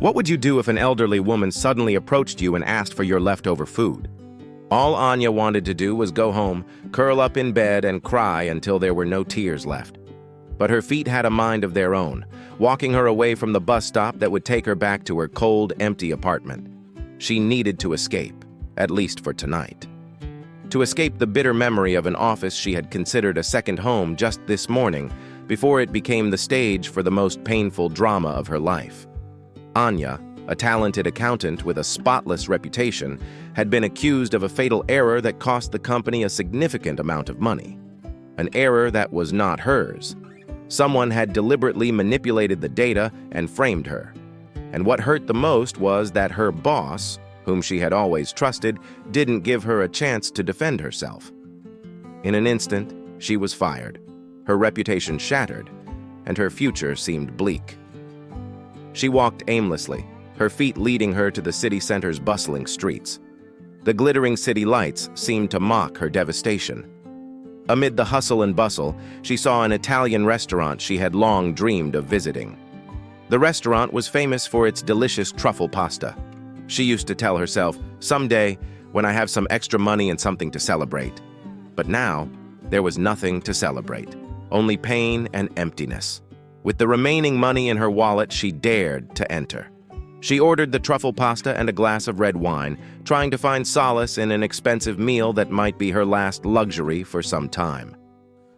What would you do if an elderly woman suddenly approached you and asked for your leftover food? All Anya wanted to do was go home, curl up in bed, and cry until there were no tears left. But her feet had a mind of their own, walking her away from the bus stop that would take her back to her cold, empty apartment. She needed to escape, at least for tonight. To escape the bitter memory of an office she had considered a second home just this morning, before it became the stage for the most painful drama of her life. Anya, a talented accountant with a spotless reputation, had been accused of a fatal error that cost the company a significant amount of money. An error that was not hers. Someone had deliberately manipulated the data and framed her. And what hurt the most was that her boss, whom she had always trusted, didn't give her a chance to defend herself. In an instant, she was fired, her reputation shattered, and her future seemed bleak. She walked aimlessly, her feet leading her to the city center's bustling streets. The glittering city lights seemed to mock her devastation. Amid the hustle and bustle, she saw an Italian restaurant she had long dreamed of visiting. The restaurant was famous for its delicious truffle pasta. She used to tell herself, "Someday, when I have some extra money and something to celebrate." But now, there was nothing to celebrate, only pain and emptiness. With the remaining money in her wallet, she dared to enter. She ordered the truffle pasta and a glass of red wine, trying to find solace in an expensive meal that might be her last luxury for some time.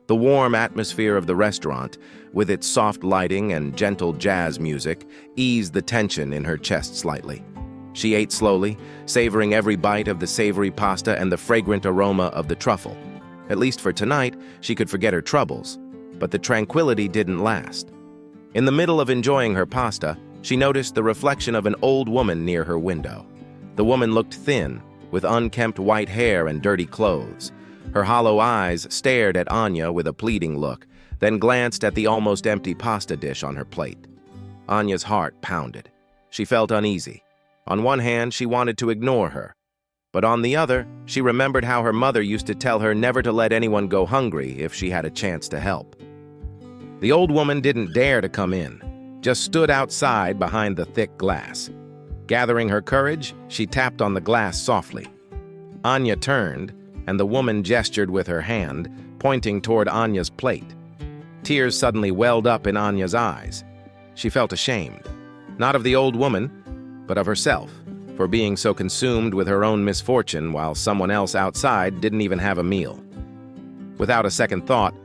The warm atmosphere of the restaurant, with its soft lighting and gentle jazz music, eased the tension in her chest slightly. She ate slowly, savoring every bite of the savory pasta and the fragrant aroma of the truffle. At least for tonight, she could forget her troubles, but the tranquility didn't last. In the middle of enjoying her pasta, she noticed the reflection of an old woman near her window. The woman looked thin, with unkempt white hair and dirty clothes. Her hollow eyes stared at Anya with a pleading look, then glanced at the almost empty pasta dish on her plate. Anya's heart pounded. She felt uneasy. On one hand, she wanted to ignore her, but on the other, she remembered how her mother used to tell her never to let anyone go hungry if she had a chance to help. The old woman didn't dare to come in, just stood outside behind the thick glass. Gathering her courage, she tapped on the glass softly. Anya turned, and the woman gestured with her hand, pointing toward Anya's plate. Tears suddenly welled up in Anya's eyes. She felt ashamed, not of the old woman, but of herself, for being so consumed with her own misfortune while someone else outside didn't even have a meal. Without a second thought,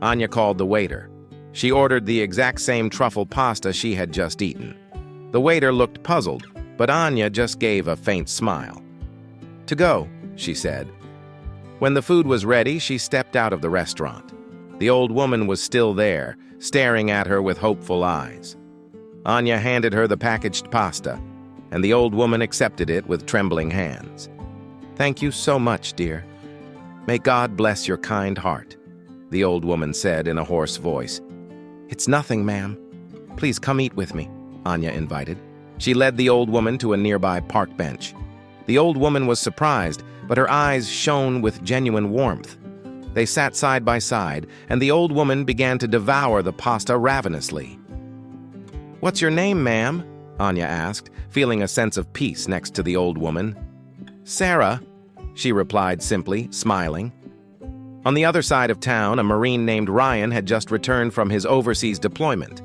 Anya called the waiter. She ordered the exact same truffle pasta she had just eaten. The waiter looked puzzled, but Anya just gave a faint smile. "To go," she said. When the food was ready, she stepped out of the restaurant. The old woman was still there, staring at her with hopeful eyes. Anya handed her the packaged pasta, and the old woman accepted it with trembling hands. "Thank you so much, dear. May God bless your kind heart," the old woman said in a hoarse voice. "It's nothing, ma'am. Please come eat with me," Anya invited. She led the old woman to a nearby park bench. The old woman was surprised, but her eyes shone with genuine warmth. They sat side by side, and the old woman began to devour the pasta ravenously. "What's your name, ma'am?" Anya asked, feeling a sense of peace next to the old woman. "Sarah," she replied simply, smiling. On the other side of town, a Marine named Ryan had just returned from his overseas deployment.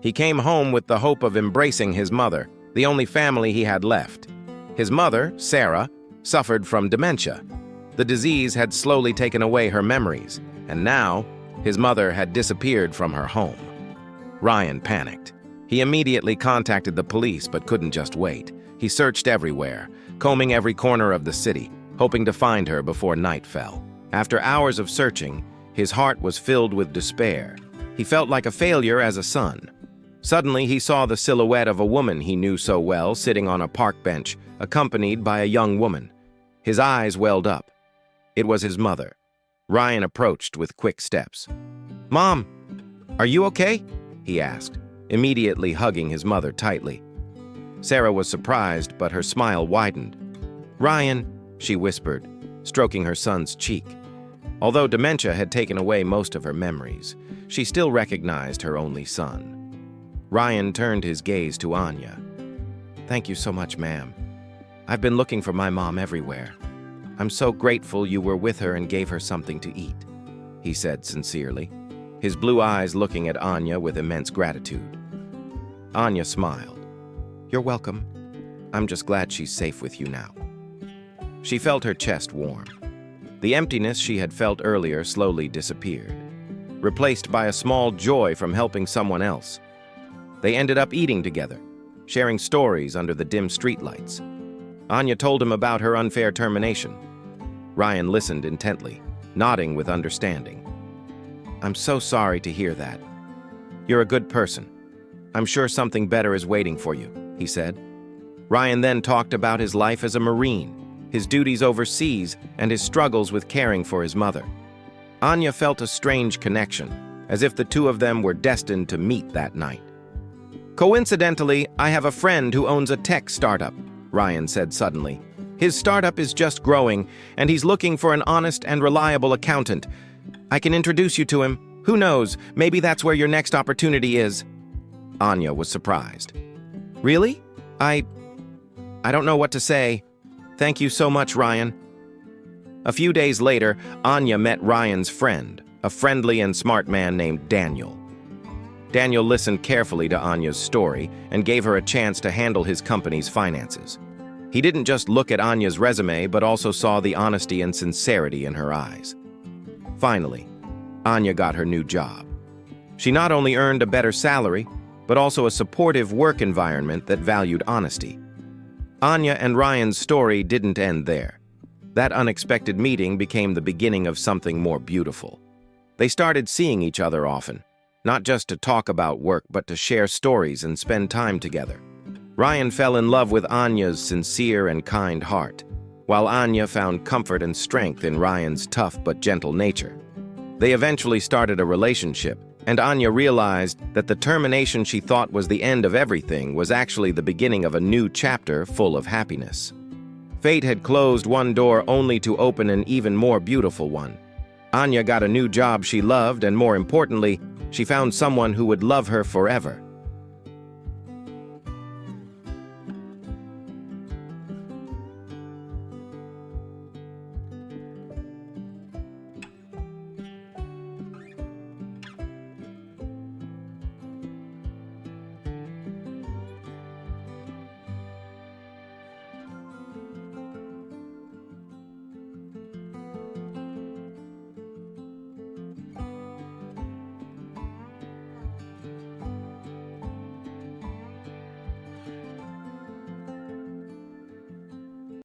He came home with the hope of embracing his mother, the only family he had left. His mother, Sarah, suffered from dementia. The disease had slowly taken away her memories, and now his mother had disappeared from her home. Ryan panicked. He immediately contacted the police but couldn't just wait. He searched everywhere, combing every corner of the city, hoping to find her before night fell. After hours of searching, his heart was filled with despair. He felt like a failure as a son. Suddenly, he saw the silhouette of a woman he knew so well sitting on a park bench, accompanied by a young woman. His eyes welled up. It was his mother. Ryan approached with quick steps. "Mom, are you okay?" he asked, immediately hugging his mother tightly. Sarah was surprised, but her smile widened. "Ryan," she whispered, stroking her son's cheek. Although dementia had taken away most of her memories, she still recognized her only son. Ryan turned his gaze to Anya. Thank you so much, ma'am. I've been looking for my mom everywhere. I'm so grateful you were with her and gave her something to eat, he said sincerely, his blue eyes looking at Anya with immense gratitude. Anya smiled. You're welcome. I'm just glad she's safe with you now. She felt her chest warm. The emptiness she had felt earlier slowly disappeared, replaced by a small joy from helping someone else. They ended up eating together, sharing stories under the dim streetlights. Anya told him about her unfair termination. Ryan listened intently, nodding with understanding. I'm so sorry to hear that. You're a good person. I'm sure something better is waiting for you, he said. Ryan then talked about his life as a Marine, his duties overseas, and his struggles with caring for his mother. Anya felt a strange connection, as if the two of them were destined to meet that night. Coincidentally, I have a friend who owns a tech startup, Ryan said suddenly. His startup is just growing, and he's looking for an honest and reliable accountant. I can introduce you to him. Who knows, maybe that's where your next opportunity is. Anya was surprised. Really? I don't know what to say. Thank you so much, Ryan. A few days later, Anya met Ryan's friend, a friendly and smart man named Daniel. Daniel listened carefully to Anya's story and gave her a chance to handle his company's finances. He didn't just look at Anya's resume, but also saw the honesty and sincerity in her eyes. Finally, Anya got her new job. She not only earned a better salary, but also a supportive work environment that valued honesty. Anya and Ryan's story didn't end there. That unexpected meeting became the beginning of something more beautiful. They started seeing each other often, not just to talk about work, but to share stories and spend time together. Ryan fell in love with Anya's sincere and kind heart, while Anya found comfort and strength in Ryan's tough but gentle nature. They eventually started a relationship, and Anya realized that the termination she thought was the end of everything was actually the beginning of a new chapter full of happiness. Fate had closed one door only to open an even more beautiful one. Anya got a new job she loved, and more importantly, she found someone who would love her forever.